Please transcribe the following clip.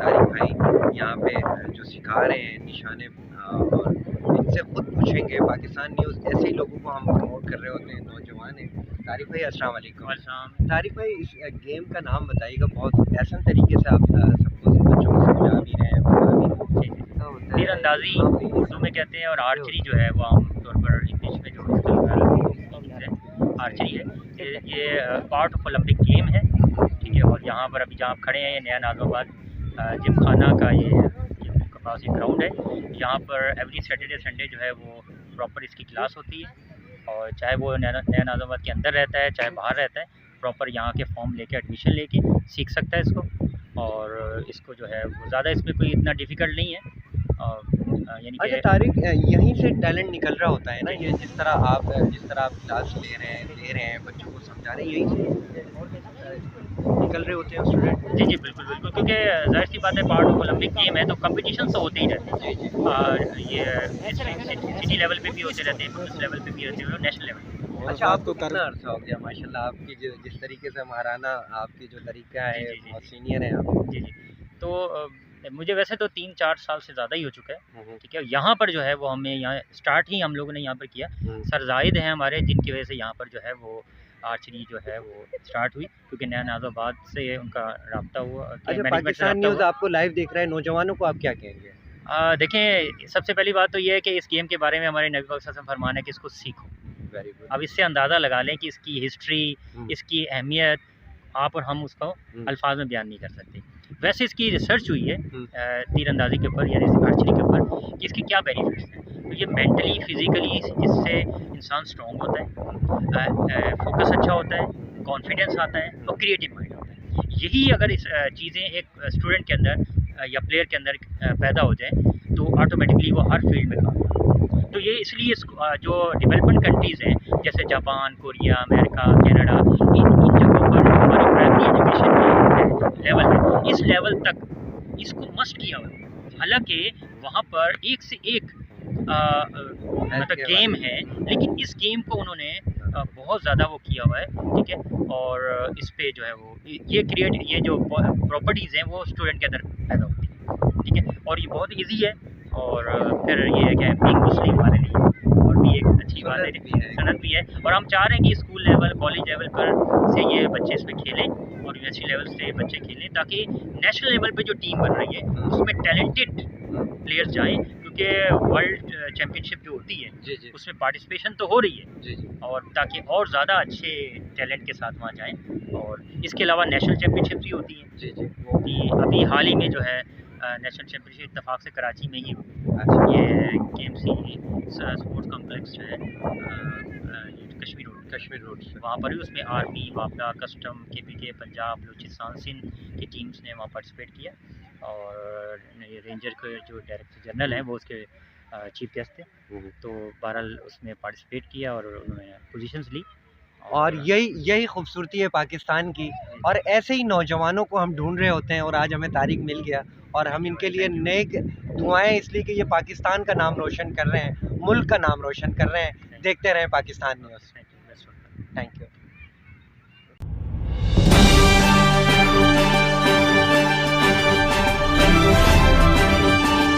तारिक भाई यहाँ पे जो सिखा रहे हैं निशाने और इनसे खुद पूछेंगे। पाकिस्तान न्यूज़ ऐसे ही लोगों को हम प्रमोट कर रहे होते हैं, नौजवान हैं। तारिक भाई अस्सलाम वालेकुम। तारिक भाई इस गेम का नाम बताइएगा, बहुत ऐसा तरीके से आप सबको बच्चों को समझा भी रहे हैं, बता भी रहे हैं। तीरंदाजी उर्दू में कहते हैं और आर्चरी जो है वो आमतौर पर इंग्लिश में जो आर्चरी है, ये पार्ट ऑफ ओलंपिक गेम है, ठीक है। और यहाँ पर अभी जहाँ आप खड़े हैं ये नया नाज़माबाद जिम खाना का ये पास एक ग्राउंड है। यहाँ पर एवरी सैटरडे संडे जो है वो प्रॉपर इसकी क्लास होती है, और चाहे वो नया नाज़माबाद के अंदर रहता है चाहे बाहर रहता है, प्रॉपर यहाँ के फॉर्म लेके एडमिशन लेके सीख सकता है इसको। और इसको जो है वो ज़्यादा इसमें कोई इतना डिफ़िकल्ट नहीं है। यानी अच्छा तारिक, यहीं से टैलेंट निकल रहा होता है ना, ये जिस तरह आप क्लास ले रहे हैं बच्चों को समझा रहे हैं, यहीं से निकल रहे होते हैं स्टूडेंट। जी जी बिल्कुल बिल्कुल, क्योंकि जाहिर सी बात है पार्ट ऑफ ओलंपिक गेम है तो कंपटीशन तो होते ही रहते हैं। ये सिटी लेवल पे भी होते रहते हैं, प्रोविंस लेवल पे भी होते हैं, नेशनल लेवल पे। अच्छा, आपको कितना अर्सा हो गया माशाल्लाह, आपकी जिस तरीके से महाराना आपकी जो तरीका है बहुत सीनियर है आप। जी जी, तो मुझे वैसे तो 3-4 साल से ज़्यादा ही हो चुका है, ठीक है। यहाँ पर जो है वो हमें यहाँ स्टार्ट ही हम लोगों ने यहाँ पर किया। सर जाहिद हैं हमारे, जिनकी वजह से यहाँ पर जो है वो आर्चरी जो है वो स्टार्ट हुई, क्योंकि नया नाज़ाबाद से उनका रब्ता हुआ। अच्छा, पाकिस्तान न्यूज़ आपको लाइव देख रहे हैं, नौजवानों को आप क्या कहेंगे? देखें, सबसे पहली बात तो ये है कि इस गेम के बारे में हमारे नबी पाक सल्लल्लाहु अलैहि वसल्लम फरमान है कि इसको सीखो। Very good. अब इससे अंदाज़ा लगा लें कि इसकी हिस्ट्री, इसकी अहमियत आप और हम उसको अल्फाज में बयान नहीं कर सकते। वैसे इसकी रिसर्च हुई है तीरंदाजी के ऊपर, यानी आर्चरी के ऊपर, कि इसके क्या बेनिफिट्स हैं। तो ये मेंटली फिज़िकली इससे इंसान स्ट्रॉन्ग होता है, फोकस अच्छा होता है, कॉन्फिडेंस आता है और क्रिएटिव माइंड होता है। यही अगर इस चीज़ें एक स्टूडेंट के अंदर या प्लेयर के अंदर पैदा हो जाए तो ऑटोमेटिकली वो हर फील्ड में कामयाब। तो ये इसलिए जो डेवलपमेंट कंट्रीज़ हैं जैसे जापान, कोरिया, अमेरिका, कनाडा, इन जगहों पर हमारी प्राइमरी एजुकेशन की लेवल है, इस लेवल तक इसको मस्ट किया हुआ है। हालांकि वहाँ पर एक से एक मतलब गेम है, लेकिन इस गेम को उन्होंने बहुत ज़्यादा वो किया हुआ है, ठीक है। और इस पे जो है वो ये जो प्रॉपर्टीज़ हैं वो स्टूडेंट के अंदर पैदा होती है, ठीक है। और ये बहुत ईजी है, और फिर ये है कि बीइंग मुस्लिम हमारे लिए और भी एक अच्छी बात है, सनत भी है। और हम चाह रहे हैं कि स्कूल लेवल, कॉलेज लेवल पर से ये बच्चे इसमें खेलें और यूनिवर्सिटी लेवल से बच्चे खेलें, ताकि नेशनल लेवल पे जो टीम बन रही है उसमें टैलेंटेड प्लेयर्स जाएँ, क्योंकि वर्ल्ड चैम्पियनशिप जो होती है उसमें पार्टिसिपेशन तो हो रही है, और ताकि और ज़्यादा अच्छे टैलेंट के साथ वहाँ जाएँ। और इसके अलावा नेशनल चैम्पियनशिप भी होती हैं, वो भी अभी हाल ही में जो है नेशनल चैम्पियनशिप इत्तेफाक से कराची में ही ये KMC स्पोर्ट्स कॉम्प्लेक्स जो है कश्मीर रोड से, वहाँ पर भी उसमें आर्मी, वापडा, कस्टम, KPK, पंजाब, बलूचिस्तान, सिंध की टीम्स ने वहाँ पार्टिसिपेट किया। और रेंजर के जो डायरेक्टर जनरल हैं वो उसके चीफ गेस्ट थे, तो बहरहाल उसमें पार्टिसिपेट किया और उन्होंने पोजीशंस ली। और यही खूबसूरती है पाकिस्तान की, और ऐसे ही नौजवानों को हम ढूंढ रहे होते हैं। और आज हमें तारिक मिल गया और हम इनके लिए नेक दुआएं, इसलिए कि ये पाकिस्तान का नाम रोशन कर रहे हैं, मुल्क का नाम रोशन कर रहे हैं। देखते रहें पाकिस्तान न्यूज़। Thank you.